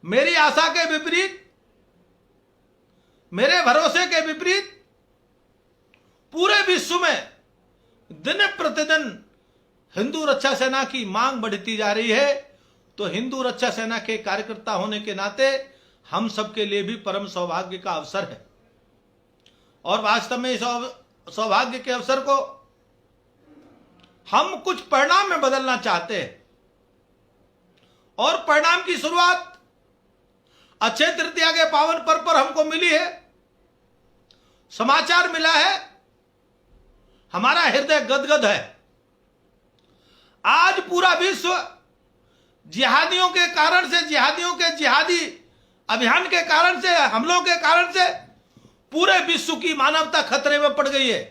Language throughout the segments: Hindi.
मेरी आशा के विपरीत, मेरे भरोसे के विपरीत पूरे विश्व में दिन प्रतिदिन हिंदू रक्षा सेना की मांग बढ़ती जा रही है। तो हिंदू रक्षा सेना के कार्यकर्ता होने के नाते हम सबके लिए भी परम सौभाग्य का अवसर है। और वास्तव में इस सौभाग्य के अवसर को हम कुछ परिणाम में बदलना चाहते हैं। और परिणाम की शुरुआत अक्षय तृतीया के पावन पर्व पर हमको मिली है। समाचार मिला है, हमारा हृदय गदगद है। आज पूरा विश्व जिहादियों के कारण से, जिहादियों के जिहादी अभियान के कारण से, हमलों के कारण से पूरे विश्व की मानवता खतरे में पड़ गई है।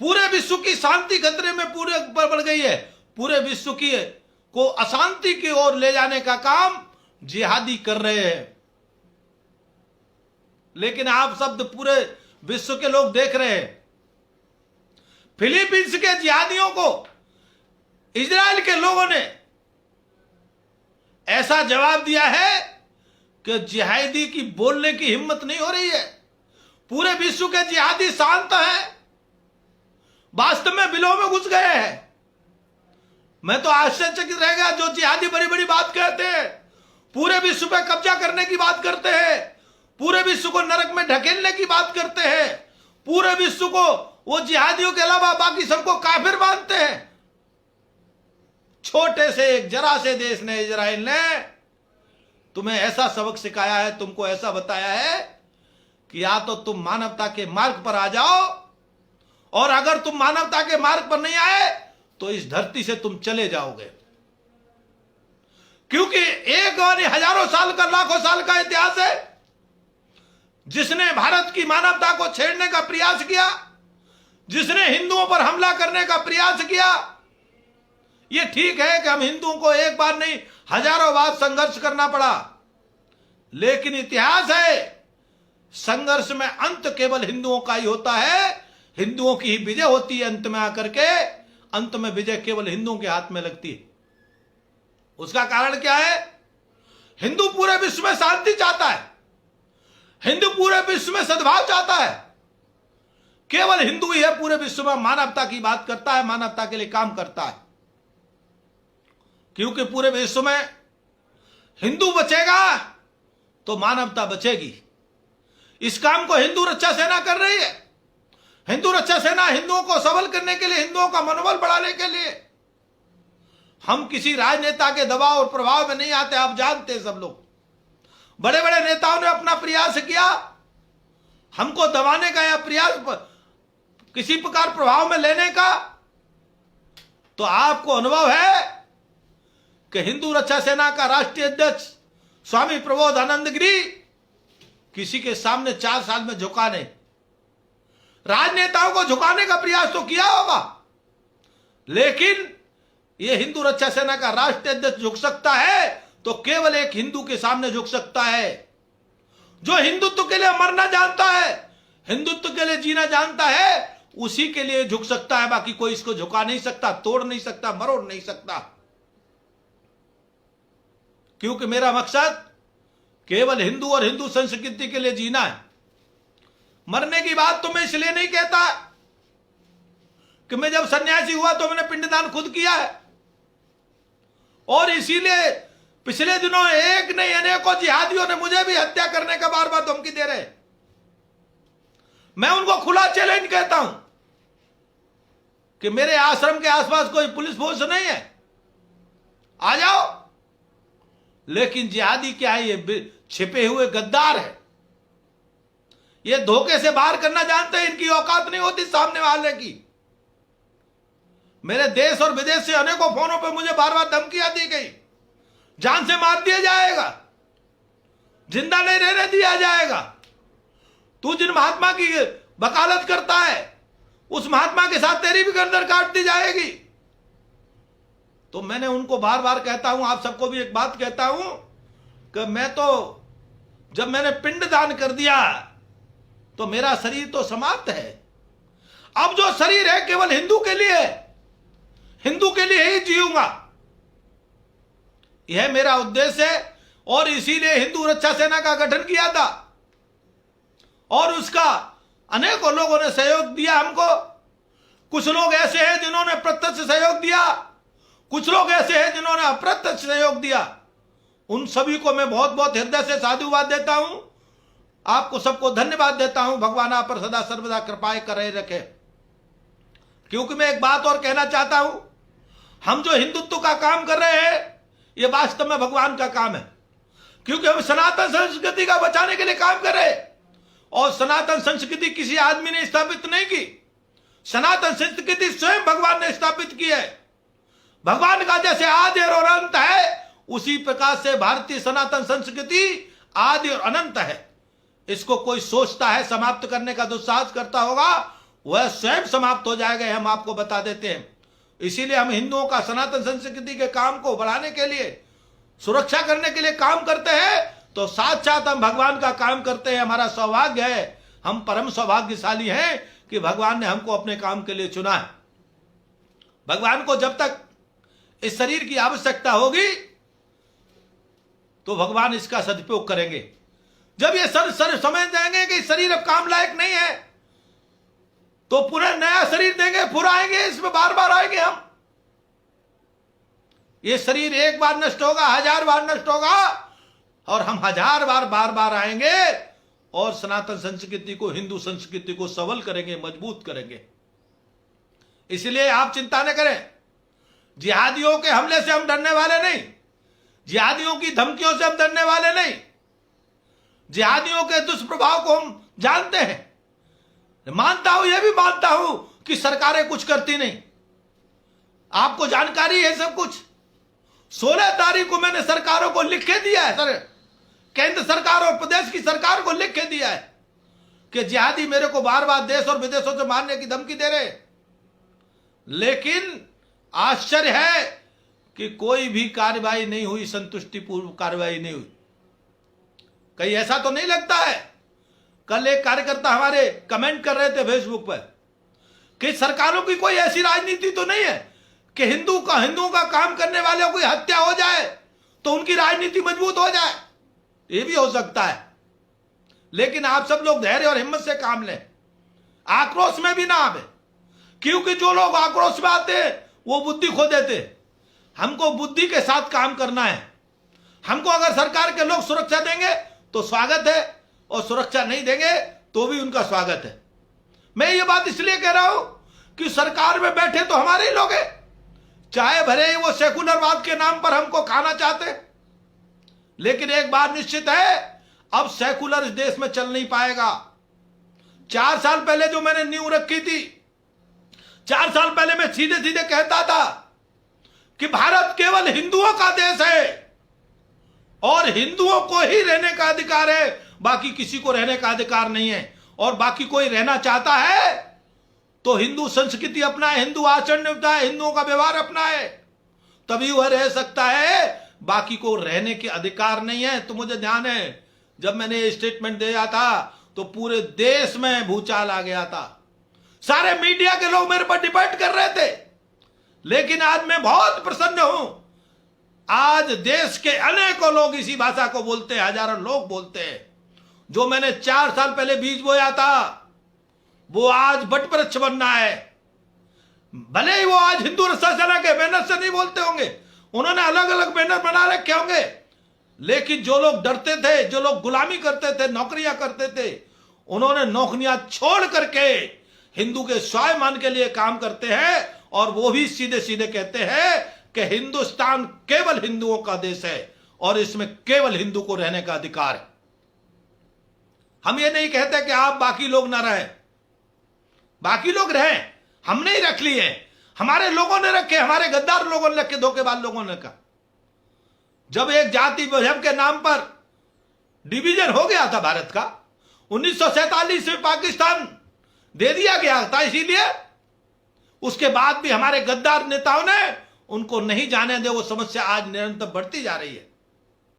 पूरे विश्व की शांति खतरे में पड़ गई है। पूरे विश्व की को अशांति की ओर ले जाने का काम जिहादी कर रहे हैं। लेकिन आप शब्द पूरे विश्व के लोग देख रहे हैं। फिलीपींस के जिहादियों को इजराइल के लोगों ने ऐसा जवाब दिया है कि जिहादी की बोलने की हिम्मत नहीं हो रही है। पूरे विश्व के जिहादी शांत हैं, वास्तव में बिलों में घुस गए हैं। मैं तो आश्चर्यचकित रह गया। जो जिहादी बड़ी बड़ी बात कहते हैं, पूरे विश्व पे कब्जा करने की बात करते हैं, पूरे विश्व को नरक में ढकेलने की बात करते हैं, पूरे विश्व को वो जिहादियों के अलावा बाकी सबको काफिर मानते हैं। छोटे से एक जरा से देश ने, इजराइल ने तुम्हें ऐसा सबक सिखाया है, तुमको ऐसा बताया है कि या तो तुम मानवता के मार्ग पर आ जाओ, और अगर तुम मानवता के मार्ग पर नहीं आए तो इस धरती से तुम चले जाओगे। क्योंकि एक और हजारों साल का, लाखों साल का इतिहास है। जिसने भारत की मानवता को छेड़ने का प्रयास किया, जिसने हिंदुओं पर हमला करने का प्रयास किया, यह ठीक है कि हम हिंदुओं को एक बार नहीं हजारों बार संघर्ष करना पड़ा, लेकिन इतिहास है संघर्ष में अंत केवल हिंदुओं का ही होता है। हिंदुओं की ही विजय होती है अंत में आकर के। अंत में विजय केवल हिंदुओं के हाथ में लगती है। उसका कारण क्या है? हिंदू पूरे विश्व में शांति चाहता है, हिंदू पूरे विश्व में सद्भाव चाहता है। केवल हिंदू ही है पूरे विश्व में मानवता की बात करता है, मानवता के लिए काम करता है। क्योंकि पूरे विश्व में हिंदू बचेगा तो मानवता बचेगी। इस काम को हिंदू रक्षा सेना कर रही है। हिंदू रक्षा सेना हिंदुओं को सबल करने के लिए, हिंदुओं का मनोबल बढ़ाने के लिए। हम किसी राजनेता के दबाव और प्रभाव में नहीं आते। आप जानते हैं, सब लोग बड़े बड़े नेताओं ने अपना प्रयास किया हमको दबाने का या प्रयास किसी प्रकार प्रभाव में लेने का। तो आपको अनुभव है कि हिंदू रक्षा सेना का राष्ट्रीय अध्यक्ष स्वामी प्रबोधानंद गिरी किसी के सामने 4 साल में झुका नहीं। राजनेताओं को झुकाने का प्रयास तो किया होगा, लेकिन यह हिंदू रक्षा सेना का राष्ट्रीय अध्यक्ष झुक सकता है तो केवल एक हिंदू के सामने झुक सकता है, जो हिंदुत्व के लिए मरना जानता है, हिंदुत्व के लिए जीना जानता है, उसी के लिए झुक सकता है। बाकी कोई इसको झुका नहीं सकता, तोड़ नहीं सकता, मरोड़ नहीं सकता। क्योंकि मेरा मकसद केवल हिंदू और हिंदू संस्कृति के लिए जीना है। मरने की बात तो मैं इसलिए नहीं कहता कि मैं जब सन्यासी हुआ तो मैंने पिंडदान खुद किया है, और इसीलिए पिछले दिनों एक नहीं अनेकों जिहादियों ने मुझे भी हत्या करने का बार बार धमकी दे रहे। मैं उनको खुला चैलेंज कहता हूं कि मेरे आश्रम के आसपास कोई पुलिस फोर्स नहीं है, आ जाओ। लेकिन जिहादी क्या है? ये छिपे हुए गद्दार है। ये धोखे से बाहर करना जानते हैं, इनकी औकात नहीं होती सामने वाले की। मेरे देश और विदेश से अनेकों फोनों पे मुझे बार बार धमकियां दी गई, जान से मार दिया जाएगा, जिंदा नहीं रहने दिया जाएगा, तू जिन महात्मा की वकालत करता है उस महात्मा के साथ तेरी भी गर्दन काट दी जाएगी। तो मैंने उनको बार बार कहता हूं, आप सबको भी एक बात कहता हूं कि मैं तो जब मैंने पिंड दान कर दिया तो मेरा शरीर तो समाप्त है। अब जो शरीर है केवल हिंदू के लिए है, हिंदू के लिए ही जीऊंगा। यह मेरा उद्देश्य है। और इसीलिए हिंदू रक्षा सेना का गठन किया था और उसका अनेकों लोगों ने सहयोग दिया हमको। कुछ लोग ऐसे हैं जिन्होंने प्रत्यक्ष सहयोग दिया, कुछ लोग ऐसे हैं जिन्होंने अप्रत्यक्ष सहयोग दिया। उन सभी को मैं बहुत बहुत हृदय से साधुवाद देता हूं, आपको सबको धन्यवाद देता हूं। भगवान आप पर सदा सर्वदा कृपाएं करे रखे। क्योंकि मैं एक बात और कहना चाहता हूं, हम जो हिंदुत्व का काम कर रहे हैं यह वास्तव में भगवान का काम है, क्योंकि हम सनातन संस्कृति का बचाने के लिए काम कर रहे हैं। और सनातन संस्कृति किसी आदमी ने स्थापित नहीं की, सनातन संस्कृति स्वयं भगवान ने स्थापित की है। भगवान का जैसे आदि और अनंत है, उसी प्रकार से भारतीय सनातन संस्कृति आदि और अनंत है। इसको कोई सोचता है समाप्त करने का दुस्साहस करता होगा, वह स्वयं समाप्त हो जाएगा, हम आपको बता देते हैं। इसीलिए हम हिंदुओं का सनातन संस्कृति के काम को बढ़ाने के लिए, सुरक्षा करने के लिए काम करते हैं, तो साथ साथ हम भगवान का काम करते हैं। हमारा सौभाग्य है, हम परम सौभाग्यशाली हैं कि भगवान ने हमको अपने काम के लिए चुना है। भगवान को जब तक इस शरीर की आवश्यकता होगी तो भगवान इसका सदुपयोग करेंगे। जब ये सर समझ जाएंगे कि शरीर अब काम लायक नहीं है, तो पुनः नया शरीर देंगे, फिर आएंगे, इसमें बार बार आएंगे हम। ये शरीर एक बार नष्ट होगा, 1000 बार नष्ट होगा, और हम 1000 बार बार बार आएंगे और सनातन संस्कृति को, हिंदू संस्कृति को सबल करेंगे, मजबूत करेंगे। इसलिए आप चिंता न करें, जिहादियों के हमले से हम डरने वाले नहीं, जिहादियों की धमकियों से हम डरने वाले नहीं। जिहादियों के दुष्प्रभाव को हम जानते हैं। मानता हूं, यह भी मानता हूं कि सरकारें कुछ करती नहीं, आपको जानकारी है सब कुछ। 16 तारीख को मैंने सरकारों को लिख के दिया है, सर, केंद्र सरकार और प्रदेश की सरकार को लिख के दिया है कि जिहादी मेरे को बार बार देश और विदेशों से मारने की धमकी दे रहे। लेकिन आश्चर्य है कि कोई भी कार्रवाई नहीं हुई, संतुष्टिपूर्व कार्रवाई नहीं हुई। कहीं ऐसा तो नहीं लगता है? कल एक कार्यकर्ता हमारे कमेंट कर रहे थे फेसबुक पर कि सरकारों की कोई ऐसी राजनीति तो नहीं है कि हिंदुओं का काम करने वालों की हत्या हो जाए तो उनकी राजनीति मजबूत हो जाए। ये भी हो सकता है, लेकिन आप सब लोग धैर्य और हिम्मत से काम लें, आक्रोश में भी ना आवे, क्योंकि जो लोग आक्रोश में आते हैं वो बुद्धि खो देते। हमको बुद्धि के साथ काम करना है। हमको अगर सरकार के लोग सुरक्षा देंगे तो स्वागत है, और सुरक्षा नहीं देंगे तो भी उनका स्वागत है। मैं ये बात इसलिए कह रहा हूं कि सरकार में बैठे तो हमारे ही लोग हैं, चाहे भले ही वो सेकुलरवाद के नाम पर हमको खाना चाहते, लेकिन एक बात निश्चित है, अब सेकुलर इस देश में चल नहीं पाएगा। 4 साल पहले जो मैंने नींव रखी थी, 4 साल पहले मैं सीधे सीधे कहता था कि भारत केवल हिंदुओं का देश है और हिंदुओं को ही रहने का अधिकार है, बाकी किसी को रहने का अधिकार नहीं है। और बाकी कोई रहना चाहता है तो हिंदू संस्कृति अपनाए, हिंदू आचरण अपनाए, हिंदुओं का व्यवहार अपनाए, तभी वह रह सकता है। बाकी को रहने के अधिकार नहीं है। तो मुझे ध्यान है, जब मैंने ये स्टेटमेंट दिया था तो पूरे देश में भूचाल आ गया था, सारे मीडिया के लोग मेरे पर डिबेट कर रहे थे। लेकिन आज मैं बहुत प्रसन्न हूं, आज देश के अनेकों लोग इसी भाषा को बोलते हैं, हजारों लोग बोलते हैं। जो मैंने 4 साल पहले बीज बोया था वो आज वटवृक्ष बनना है। भले ही वो आज हिंदू रक्षा सेना के बैनर से नहीं बोलते होंगे, उन्होंने अलग अलग बैनर बना रखे होंगे, लेकिन जो लोग डरते थे, जो लोग गुलामी करते थे, नौकरियां करते थे, उन्होंने नौकरियां छोड़ करके हिंदू के स्वाभिमान के लिए काम करते हैं। और वो भी सीधे सीधे कहते हैं कि हिंदुस्तान केवल हिंदुओं का देश है और इसमें केवल हिंदू को रहने का अधिकार है। हम ये नहीं कहते कि आप बाकी लोग ना रहें, बाकी लोग रहें, हमने ही रख लिए, हमारे लोगों ने रखे, हमारे गद्दार लोगों ने रखे, धोखेबाज लोगों ने रखा। जब एक जाति मजहब के नाम पर डिवीजन हो गया था भारत का, 1947 में पाकिस्तान दे दिया गया था, इसीलिए उसके बाद भी हमारे गद्दार नेताओं ने उनको नहीं जाने दे। वो समस्या आज निरंतर बढ़ती जा रही है।